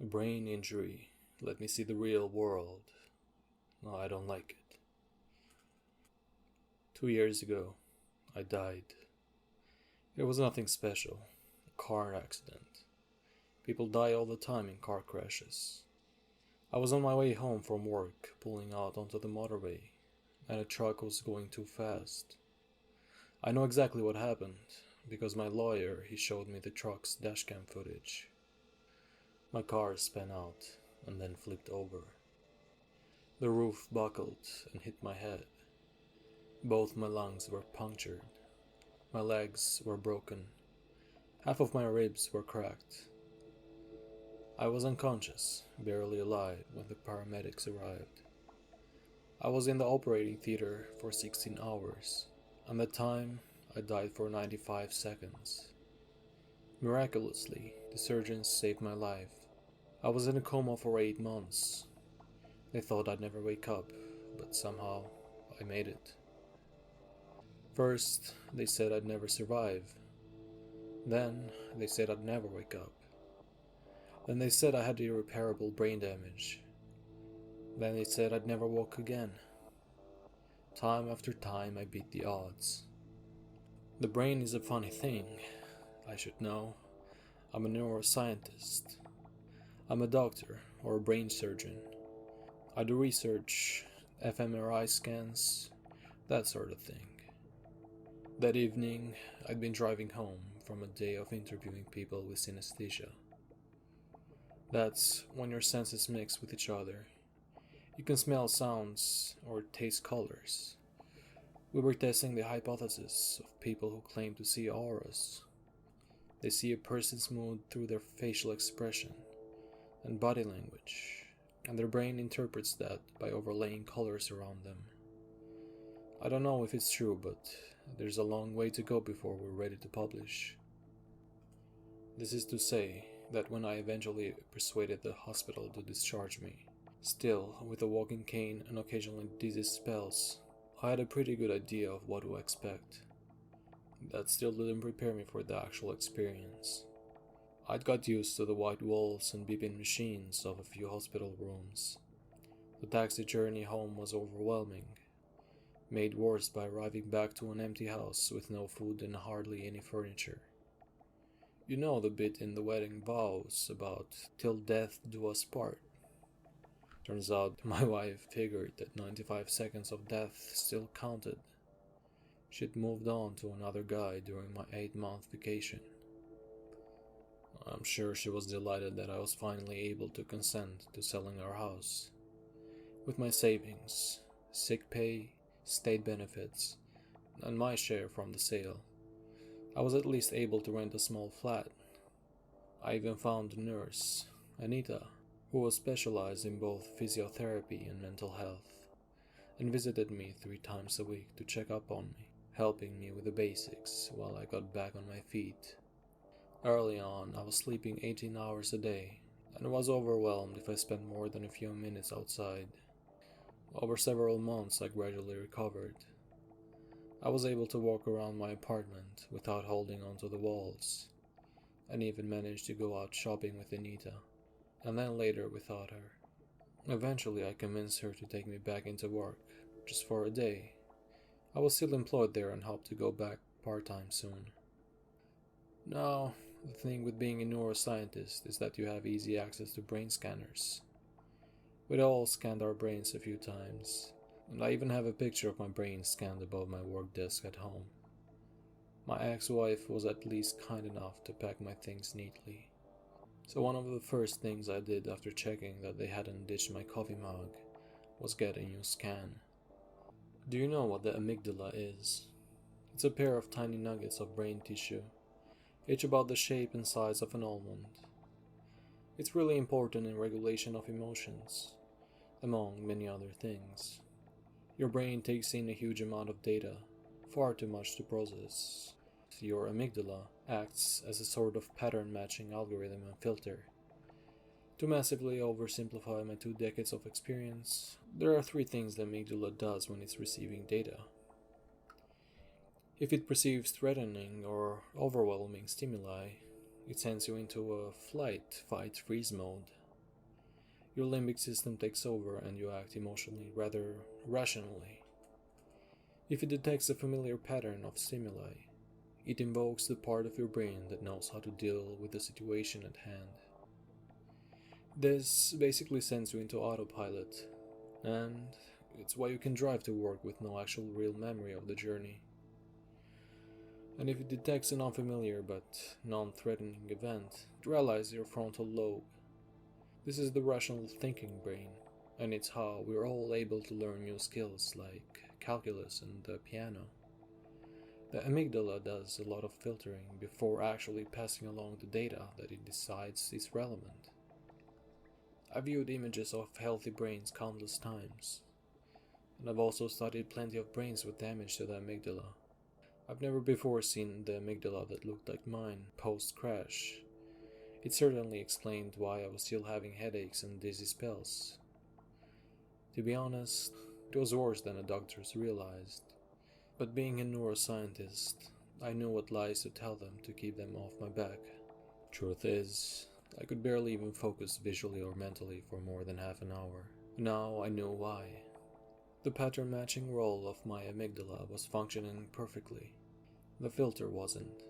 Brain injury. Let me see the real world. No, I don't like it. 2 years ago, I died. It was nothing special. A car accident. People die all the time in car crashes. I was on my way home from work, pulling out onto the motorway, and a truck was going too fast. I know exactly what happened, because my lawyer, he showed me the truck's dashcam footage. My car span out, and then flipped over. The roof buckled and hit my head. Both my lungs were punctured. My legs were broken. Half of my ribs were cracked. I was unconscious, barely alive, when the paramedics arrived. I was in the operating theater for 16 hours, and at the time, I died for 95 seconds. Miraculously, the surgeons saved my life. I was in a coma for 8 months. They thought I'd never wake up, but somehow, I made it. First, they said I'd never survive. Then, they said I'd never wake up. Then they said I had irreparable brain damage. Then they said I'd never walk again. Time after time I beat the odds. The brain is a funny thing. I should know. I'm a neuroscientist. I'm a doctor or a brain surgeon. I do research, fMRI scans, that sort of thing. That evening, I'd been driving home from a day of interviewing people with synesthesia. That's when your senses mix with each other. You can smell sounds or taste colors. We were testing the hypothesis of people who claim to see auras. They see a person's mood through their facial expression and body language, and their brain interprets that by overlaying colors around them. I don't know if it's true, but there's a long way to go before we're ready to publish. This is to say that when I eventually persuaded the hospital to discharge me, still with a walking cane and occasionally dizzy spells, I had a pretty good idea of what to expect. That still didn't prepare me for the actual experience. I'd got used to the white walls and beeping machines of a few hospital rooms. The taxi journey home was overwhelming, made worse by arriving back to an empty house with no food and hardly any furniture. You know the bit in the wedding vows about "till death do us part." Turns out my wife figured that 95 seconds of death still counted. She'd moved on to another guy during my 8-month vacation. I'm sure she was delighted that I was finally able to consent to selling our house. With my savings, sick pay, state benefits, and my share from the sale, I was at least able to rent a small flat. I even found a nurse, Anita, who was specialized in both physiotherapy and mental health, and visited me 3 times a week to check up on me, helping me with the basics while I got back on my feet. Early on, I was sleeping 18 hours a day, and was overwhelmed if I spent more than a few minutes outside. Over several months, I gradually recovered. I was able to walk around my apartment without holding onto the walls, and even managed to go out shopping with Anita, and then later without her. Eventually, I convinced her to take me back into work, just for a day. I was still employed there and hoped to go back part-time soon. Now, the thing with being a neuroscientist is that you have easy access to brain scanners. We'd all scanned our brains a few times, and I even have a picture of my brain scanned above my work desk at home. My ex-wife was at least kind enough to pack my things neatly. So one of the first things I did after checking that they hadn't ditched my coffee mug was get a new scan. Do you know what the amygdala is? It's a pair of tiny nuggets of brain tissue, each about the shape and size of an almond. It's really important in regulation of emotions, among many other things. Your brain takes in a huge amount of data, far too much to process. Your amygdala acts as a sort of pattern-matching algorithm and filter. To massively oversimplify my 2 decades of experience, there are 3 things the amygdala does when it's receiving data. If it perceives threatening or overwhelming stimuli, it sends you into a flight, fight, freeze mode. Your limbic system takes over and you act emotionally rather rationally. If it detects a familiar pattern of stimuli, it invokes the part of your brain that knows how to deal with the situation at hand. This basically sends you into autopilot, and it's why you can drive to work with no actual real memory of the journey. And if it detects an unfamiliar but non-threatening event, it rallies your frontal lobe. This is the rational thinking brain, and it's how we're all able to learn new skills like calculus and the piano. The amygdala does a lot of filtering before actually passing along the data that it decides is relevant. I've viewed images of healthy brains countless times, and I've also studied plenty of brains with damage to the amygdala. I've never before seen the amygdala that looked like mine post-crash. It certainly explained why I was still having headaches and dizzy spells. To be honest, it was worse than the doctors realized. But being a neuroscientist, I knew what lies to tell them to keep them off my back. Truth is, I could barely even focus visually or mentally for more than half an hour. Now I knew why. The pattern matching role of my amygdala was functioning perfectly. The filter wasn't.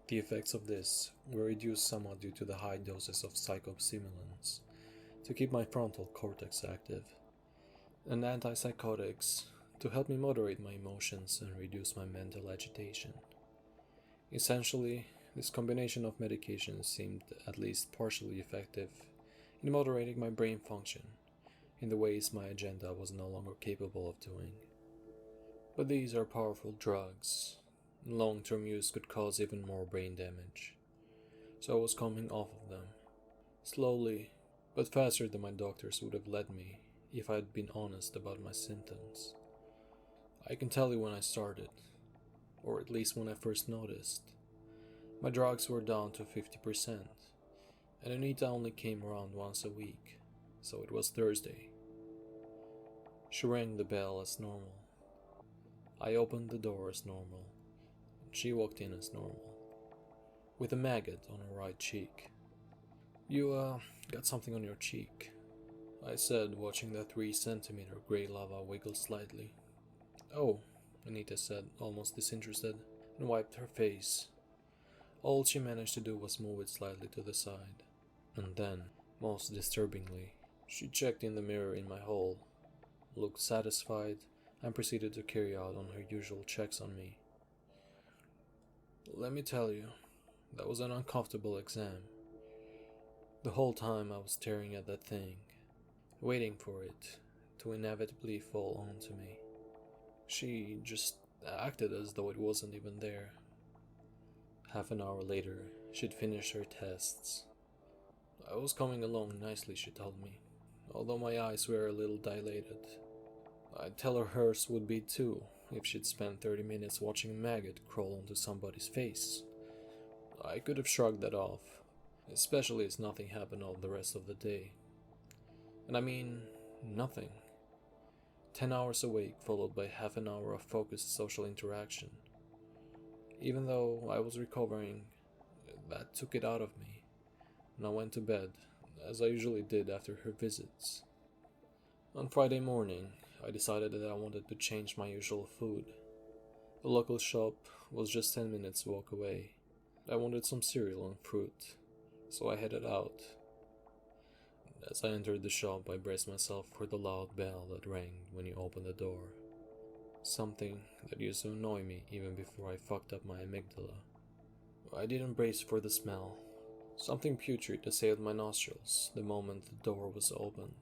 The effects of this were reduced somewhat due to the high doses of psychostimulants to keep my frontal cortex active, and antipsychotics to help me moderate my emotions and reduce my mental agitation. Essentially, this combination of medications seemed at least partially effective in moderating my brain function in the ways my agenda was no longer capable of doing. But these are powerful drugs. Long-term use could cause even more brain damage, so I was coming off of them, slowly, but faster than my doctors would have led me if I had been honest about my symptoms. I can tell you when I started, or at least when I first noticed. My drugs were down to 50%, and Anita only came around once a week, so it was Thursday. She rang the bell as normal. I opened the door as normal. She walked in as normal, with a maggot on her right cheek. You, got something on your cheek, I said, watching the 3-centimeter grey lava wiggle slightly. Oh, Anita said, almost disinterested, and wiped her face. All she managed to do was move it slightly to the side. And then, most disturbingly, she checked in the mirror in my hall, looked satisfied, and proceeded to carry out on her usual checks on me. Let me tell you, that was an uncomfortable exam. The whole time I was staring at that thing, waiting for it to inevitably fall onto me. She just acted as though it wasn't even there. Half an hour later, she'd finished her tests. I was coming along nicely, she told me, although my eyes were a little dilated. I'd tell her hers would be too, if she'd spent 30 minutes watching a maggot crawl onto somebody's face. I could have shrugged that off, especially as nothing happened all the rest of the day. And I mean, nothing. 10 hours awake followed by half an hour of focused social interaction. Even though I was recovering, that took it out of me, and I went to bed, as I usually did after her visits. On Friday morning, I decided that I wanted to change my usual food. The local shop was just 10 minutes walk away. I wanted some cereal and fruit, so I headed out. As I entered the shop, I braced myself for the loud bell that rang when you opened the door. Something that used to annoy me even before I fucked up my amygdala. I didn't brace for the smell. Something putrid assailed my nostrils the moment the door was opened.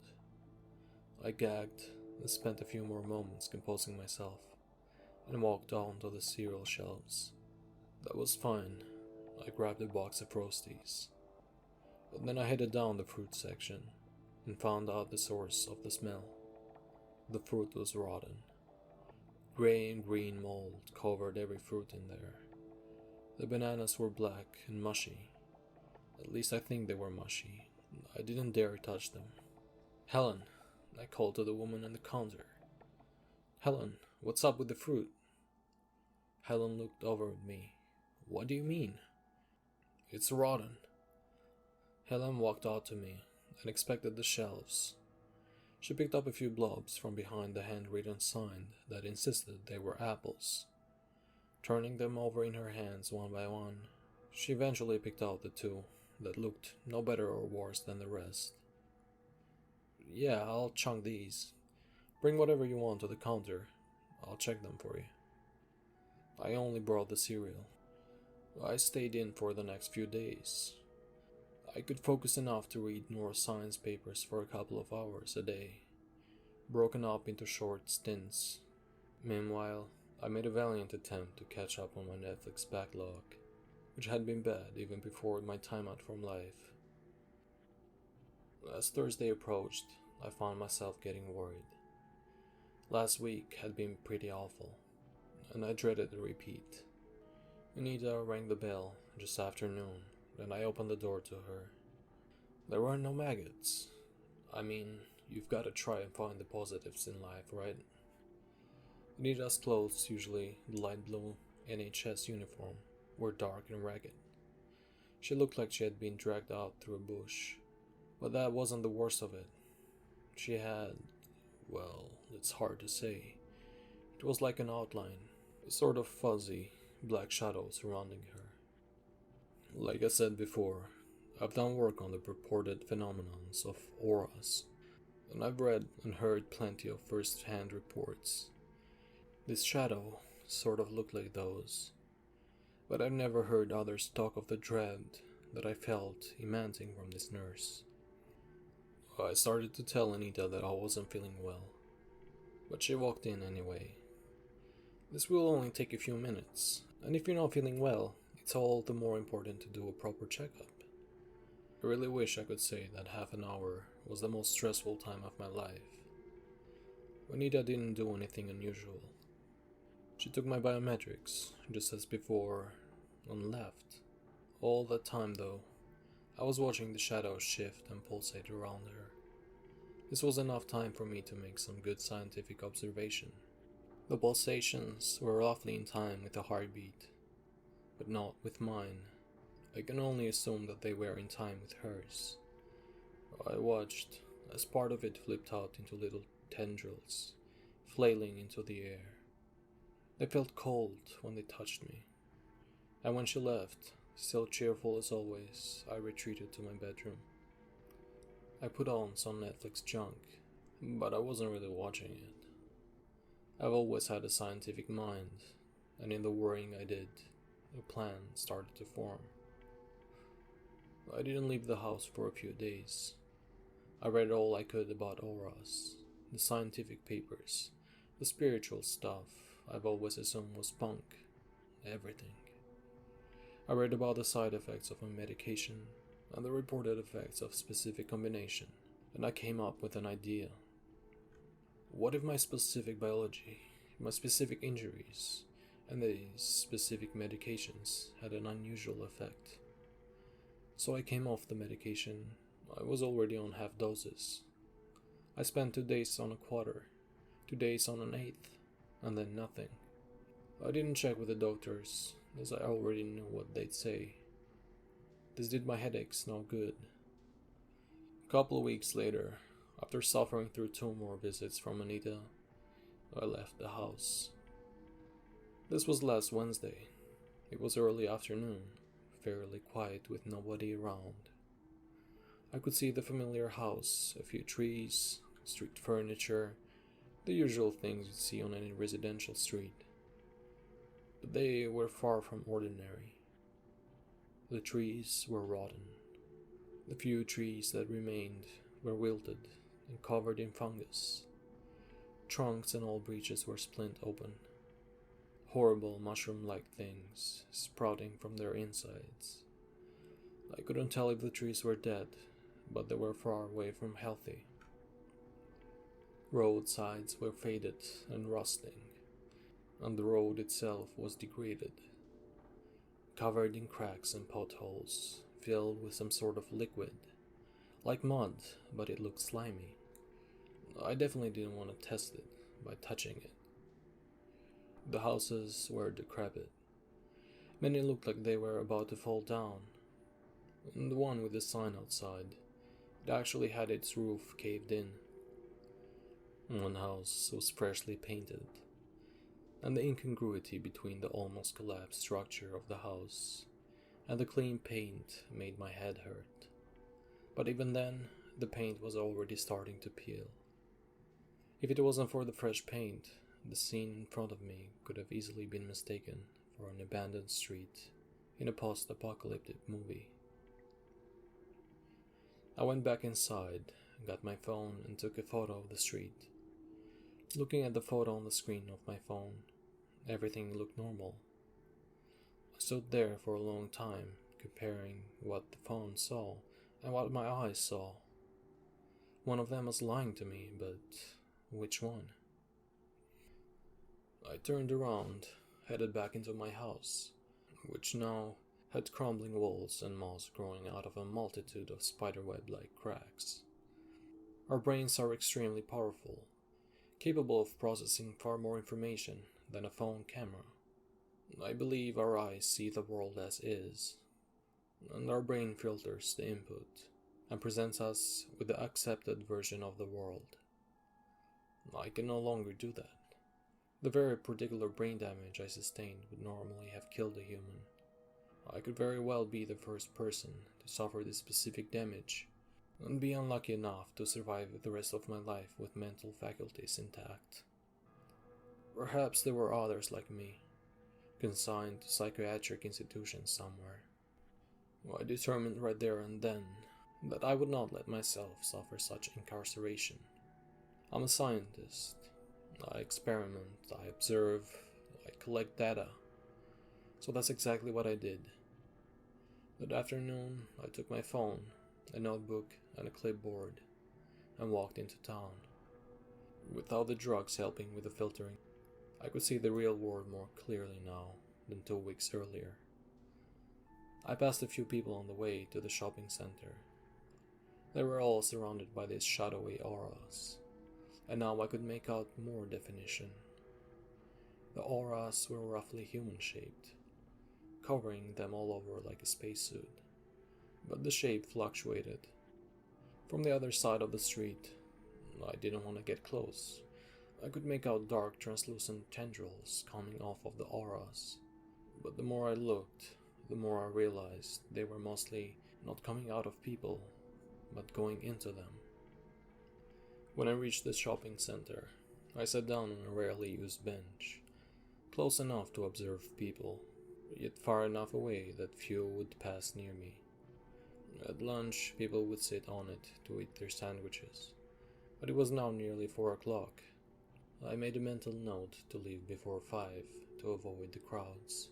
I gagged and spent a few more moments composing myself, and walked on to the cereal shelves. That was fine. I grabbed a box of Frosties. But then I headed down the fruit section, and found out the source of the smell. The fruit was rotten. Grey and green mold covered every fruit in there. The bananas were black and mushy. At least I think they were mushy. I didn't dare touch them. Helen, I called to the woman on the counter. Helen, what's up with the fruit? Helen looked over at me. What do you mean? It's rotten. Helen walked out to me, and inspected the shelves. She picked up a few blobs from behind the handwritten sign that insisted they were apples. Turning them over in her hands one by one, she eventually picked out the two that looked no better or worse than the rest. "Yeah, I'll chunk these. Bring whatever you want to the counter. I'll check them for you." I only brought the cereal. I stayed in for the next few days. I could focus enough to read neuroscience papers for a couple of hours a day, broken up into short stints. Meanwhile, I made a valiant attempt to catch up on my Netflix backlog, which had been bad even before my time out from life. As Thursday approached, I found myself getting worried. Last week had been pretty awful, and I dreaded the repeat. Anita rang the bell just after noon, and I opened the door to her. There were no maggots. I mean, you've got to try and find the positives in life, right? Anita's clothes, usually the light blue NHS uniform, were dark and ragged. She looked like she had been dragged out through a bush. But that wasn't the worst of it. She had, well, it's hard to say. It was like an outline, a sort of fuzzy, black shadow surrounding her. Like I said before, I've done work on the purported phenomenons of auras, and I've read and heard plenty of first-hand reports. This shadow sort of looked like those, but I've never heard others talk of the dread that I felt emanating from this nurse. I started to tell Anita that I wasn't feeling well, but she walked in anyway. This will only take a few minutes, and if you're not feeling well, it's all the more important to do a proper checkup. I really wish I could say that half an hour was the most stressful time of my life. Anita didn't do anything unusual. She took my biometrics, just as before, and left. All that time, though, I was watching the shadows shift and pulsate around her. This was enough time for me to make some good scientific observation. The pulsations were roughly in time with the heartbeat, but not with mine. I can only assume that they were in time with hers. I watched as part of it flipped out into little tendrils, flailing into the air. They felt cold when they touched me, and when she left, still cheerful as always, I retreated to my bedroom. I put on some Netflix junk, but I wasn't really watching it. I've always had a scientific mind, and in the worrying I did, a plan started to form. I didn't leave the house for a few days. I read all I could about auras, the scientific papers, the spiritual stuff I've always assumed was punk, everything. I read about the side effects of my medication and the reported effects of specific combination, and I came up with an idea. What if my specific biology, my specific injuries, and these specific medications had an unusual effect? So I came off the medication. I was already on half doses. I spent 2 days on a quarter, 2 days on an eighth, and then nothing. I didn't check with the doctors, as I already knew what they'd say. This did my headaches no good. A couple of weeks later, after suffering through 2 more visits from Anita, I left the house. This was last Wednesday. It was early afternoon, fairly quiet with nobody around. I could see the familiar house, a few trees, street furniture, the usual things you'd see on any residential street. But they were far from ordinary. The trees were rotten. The few trees that remained were wilted and covered in fungus. Trunks and all branches were split open. Horrible mushroom-like things sprouting from their insides. I couldn't tell if the trees were dead, but they were far away from healthy. Roadsides were faded and rusting, and the road itself was degraded, covered in cracks and potholes, filled with some sort of liquid, like mud, but it looked slimy. I definitely didn't want to test it by touching it. The houses were decrepit. Many looked like they were about to fall down, and the one with the sign outside, It actually had its roof caved in. One house was freshly painted, and the incongruity between the almost collapsed structure of the house and the clean paint made my head hurt. But even then, the paint was already starting to peel. If it wasn't for the fresh paint, the scene in front of me could have easily been mistaken for an abandoned street in a post-apocalyptic movie. I went back inside, got my phone, and took a photo of the street. Looking at the photo on the screen of my phone, everything looked normal. I stood there for a long time, comparing what the phone saw and what my eyes saw. One of them was lying to me, but which one? I turned around, headed back into my house, which now had crumbling walls and moss growing out of a multitude of spiderweb-like cracks. Our brains are extremely powerful, capable of processing far more information than a phone camera. I believe our eyes see the world as is, and our brain filters the input and presents us with the accepted version of the world. I can no longer do that. The very particular brain damage I sustained would normally have killed a human. I could very well be the first person to suffer this specific damage and be unlucky enough to survive the rest of my life with mental faculties intact. Perhaps there were others like me, consigned to psychiatric institutions somewhere. I determined right there and then that I would not let myself suffer such incarceration. I'm a scientist. I experiment, I observe, I collect data. So that's exactly what I did. That afternoon, I took my phone, a notebook, and a clipboard, and walked into town. Without the drugs helping with the filtering, I could see the real world more clearly now than 2 weeks earlier. I passed a few people on the way to the shopping center. They were all surrounded by these shadowy auras, and now I could make out more definition. The auras were roughly human-shaped, covering them all over like a spacesuit, but the shape fluctuated. From the other side of the street, I didn't want to get close. I could make out dark, translucent tendrils coming off of the auras, but the more I looked, the more I realized they were mostly not coming out of people, but going into them. When I reached the shopping center, I sat down on a rarely used bench, close enough to observe people, yet far enough away that few would pass near me. At lunch, people would sit on it to eat their sandwiches, but it was now nearly 4 o'clock. I made a mental note to leave before 5 to avoid the crowds.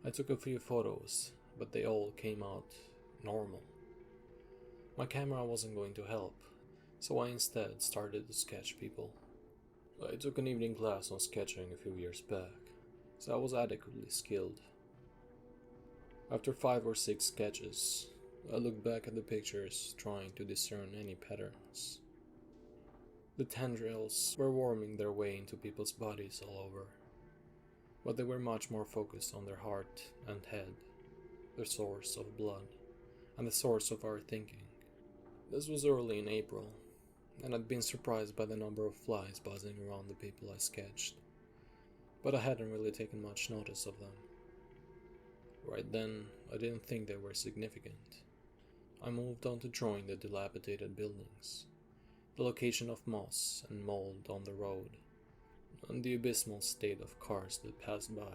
I took a few photos, but they all came out normal. My camera wasn't going to help, so I instead started to sketch people. I took an evening class on sketching a few years back, so I was adequately skilled. After 5 or 6 sketches, I looked back at the pictures, trying to discern any patterns. The tendrils were worming their way into people's bodies all over, but they were much more focused on their heart and head, the source of blood, and the source of our thinking. This was early in April, and I'd been surprised by the number of flies buzzing around the people I sketched, but I hadn't really taken much notice of them. Right then, I didn't think they were significant. I moved on to drawing the dilapidated buildings, the location of moss and mold on the road, and the abysmal state of cars that passed by.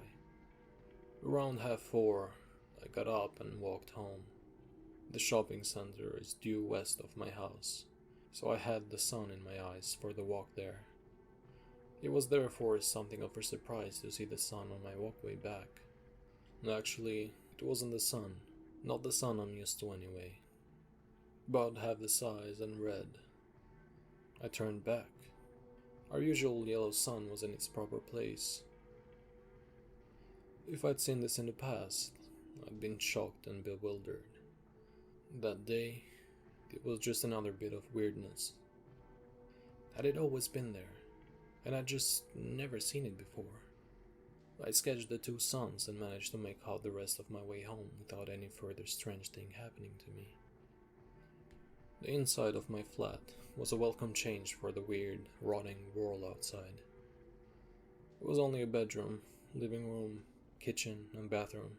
Around 4:30, I got up and walked home. The shopping center is due west of my house, so I had the sun in my eyes for the walk there. It was therefore something of a surprise to see the sun on my walkway back. Actually, it wasn't the sun, not the sun I'm used to anyway. About half the size and red. I turned back. Our usual yellow sun was in its proper place. If I'd seen this in the past, I'd been shocked and bewildered. That day, it was just another bit of weirdness. Had it always been there, and I'd just never seen it before? I sketched the 2 suns and managed to make out the rest of my way home without any further strange thing happening to me. The inside of my flat was a welcome change for the weird, rotting world outside. It was only a bedroom, living room, kitchen, and bathroom,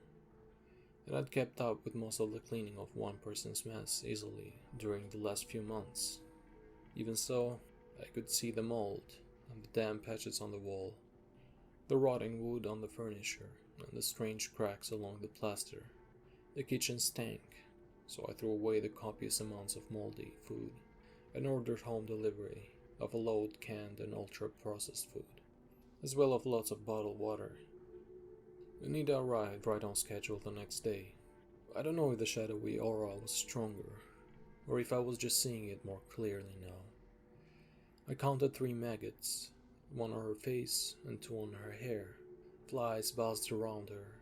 and I'd kept up with most of the cleaning of one person's mess easily during the last few months. Even so, I could see the mold and the damp patches on the wall, the rotting wood on the furniture, and the strange cracks along the plaster. The kitchen stank, so I threw away the copious amounts of moldy food and ordered home delivery of a load canned and ultra-processed food, as well as lots of bottled water. Anita arrived right on schedule the next day. I don't know if the shadowy aura was stronger, or if I was just seeing it more clearly now. I counted 3 maggots, 1 on her face and 2 on her hair. Flies buzzed around her,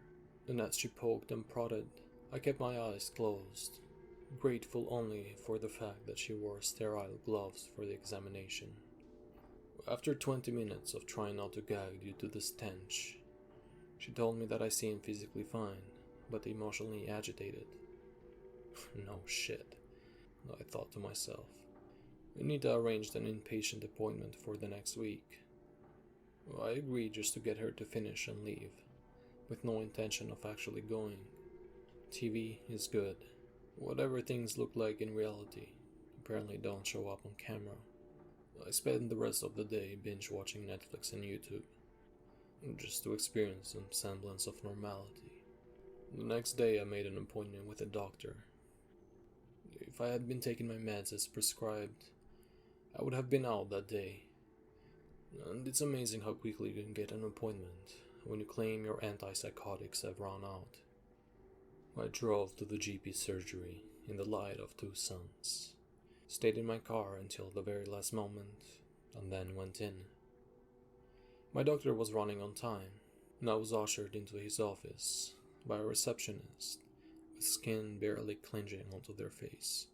and as she poked and prodded, I kept my eyes closed, grateful only for the fact that she wore sterile gloves for the examination. After 20 minutes of trying not to gag due to the stench, she told me that I seemed physically fine, but emotionally agitated. No shit, I thought to myself. Anita arranged an inpatient appointment for the next week. I agreed just to get her to finish and leave, with no intention of actually going. TV is good. Whatever things look like in reality apparently don't show up on camera. I spent the rest of the day binge watching Netflix and YouTube, just to experience some semblance of normality. The next day I made an appointment with a doctor. If I had been taking my meds as prescribed, I would have been out that day. And it's amazing how quickly you can get an appointment when you claim your antipsychotics have run out. I drove to the GP surgery in the light of 2 suns, stayed in my car until the very last moment, and then went in. My doctor was running on time, and I was ushered into his office by a receptionist with skin barely clinging onto their face.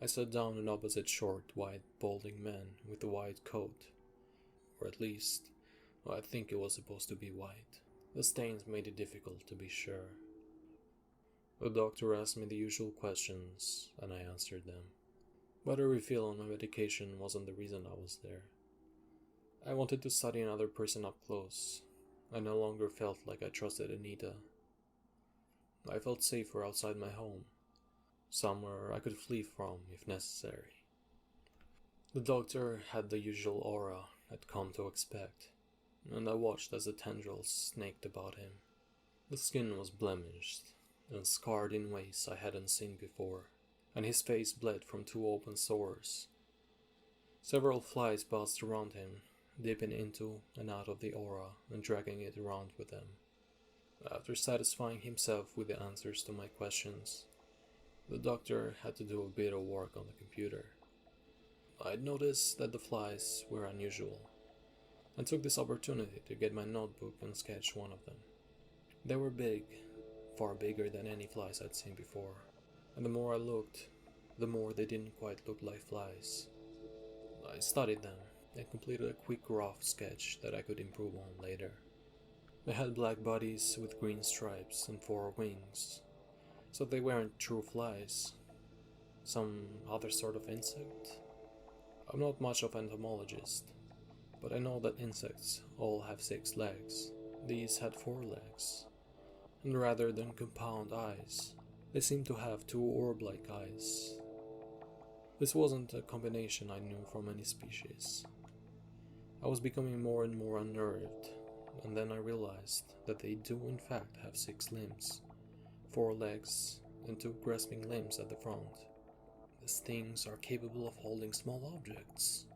I sat down in opposite short, white, balding man with a white coat, or at least, I think it was supposed to be white. The stains made it difficult to be sure. The doctor asked me the usual questions, and I answered them. But a refill on my medication wasn't the reason I was there. I wanted to study another person up close. I no longer felt like I trusted Anita. I felt safer outside my home, somewhere I could flee from if necessary. The doctor had the usual aura I'd come to expect, and I watched as the tendrils snaked about him. The skin was blemished and scarred in ways I hadn't seen before, and his face bled from 2 open sores. Several flies buzzed around him, dipping into and out of the aura and dragging it around with them. After satisfying himself with the answers to my questions, the doctor had to do a bit of work on the computer. I'd noticed that the flies were unusual, and took this opportunity to get my notebook and sketch one of them. They were big, far bigger than any flies I'd seen before, and the more I looked, the more they didn't quite look like flies. I studied them and completed a quick rough sketch that I could improve on later. They had black bodies with green stripes and 4 wings, so they weren't true flies. Some other sort of insect? I'm not much of an entomologist, but I know that insects all have 6 legs. These had 4 legs, and rather than compound eyes, they seemed to have 2 orb-like eyes. This wasn't a combination I knew from any species. I was becoming more and more unnerved, and then I realized that they do in fact have 6 limbs, 4 legs, and 2 grasping limbs at the front. These things are capable of holding small objects.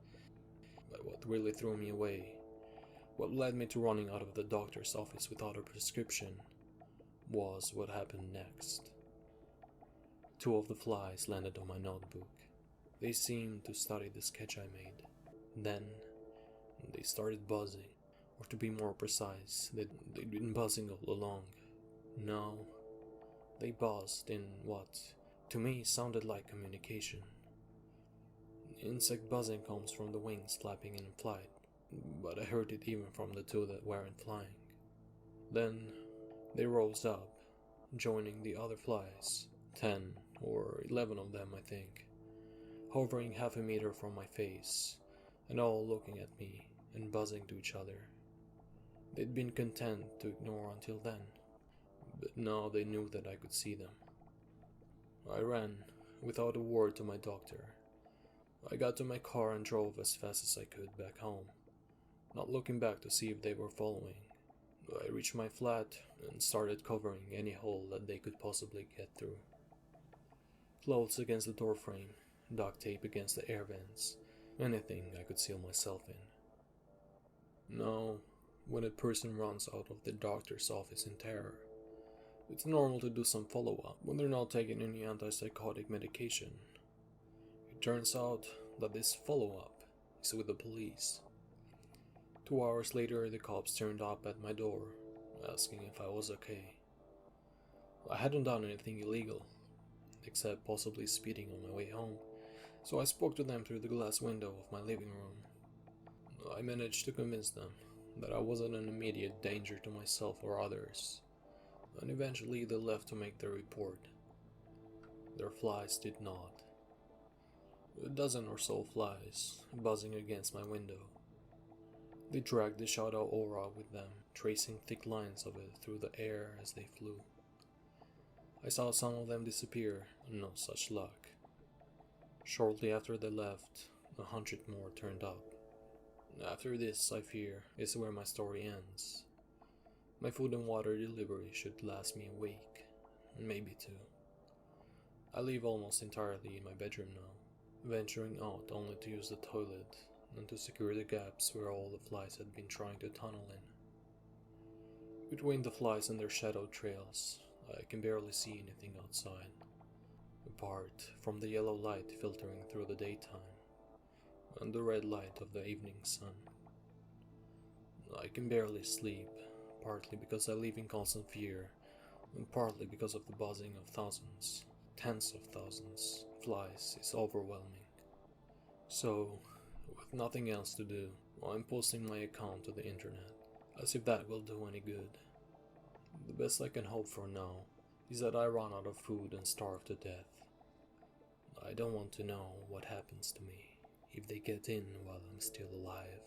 But what really threw me away, what led me to running out of the doctor's office without a prescription, was what happened next. 2 of the flies landed on my notebook. They seemed to study the sketch I made. Then, they started buzzing, or to be more precise, they'd been buzzing all along. No, they buzzed in what, to me, sounded like communication. Insect buzzing comes from the wings flapping in flight, but I heard it even from the 2 that weren't flying. Then, they rose up, joining the other flies, 10 or 11 of them I think, hovering half a meter from my face, and all looking at me and buzzing to each other. They'd been content to ignore until then, but now they knew that I could see them. I ran, without a word, to my doctor. I got to my car and drove as fast as I could back home, not looking back to see if they were following. I reached my flat and started covering any hole that they could possibly get through. Clothes against the doorframe, duct tape against the air vents, anything I could seal myself in. Now, when a person runs out of the doctor's office in terror, it's normal to do some follow-up when they're not taking any antipsychotic medication. It turns out that this follow-up is with the police. 2 hours later, the cops turned up at my door, asking if I was okay. I hadn't done anything illegal, except possibly speeding on my way home, so I spoke to them through the glass window of my living room. I managed to convince them that I wasn't an immediate danger to myself or others, and eventually they left to make their report. Their flies did not. A dozen or so flies, buzzing against my window. They dragged the shadow aura with them, tracing thick lines of it through the air as they flew. I saw some of them disappear, and no such luck. Shortly after they left, 100 more turned up. After this, I fear, is where my story ends. My food and water delivery should last me a week, maybe 2. I live almost entirely in my bedroom now, venturing out only to use the toilet and to secure the gaps where all the flies had been trying to tunnel in. Between the flies and their shadow trails, I can barely see anything outside, apart from the yellow light filtering through the daytime and the red light of the evening sun. I can barely sleep, partly because I live in constant fear, and partly because of the buzzing of thousands, tens of thousands, flies is overwhelming. So, with nothing else to do, I'm posting my account to the internet, as if that will do any good. The best I can hope for now is that I run out of food and starve to death. I don't want to know what happens to me if they get in while I'm still alive.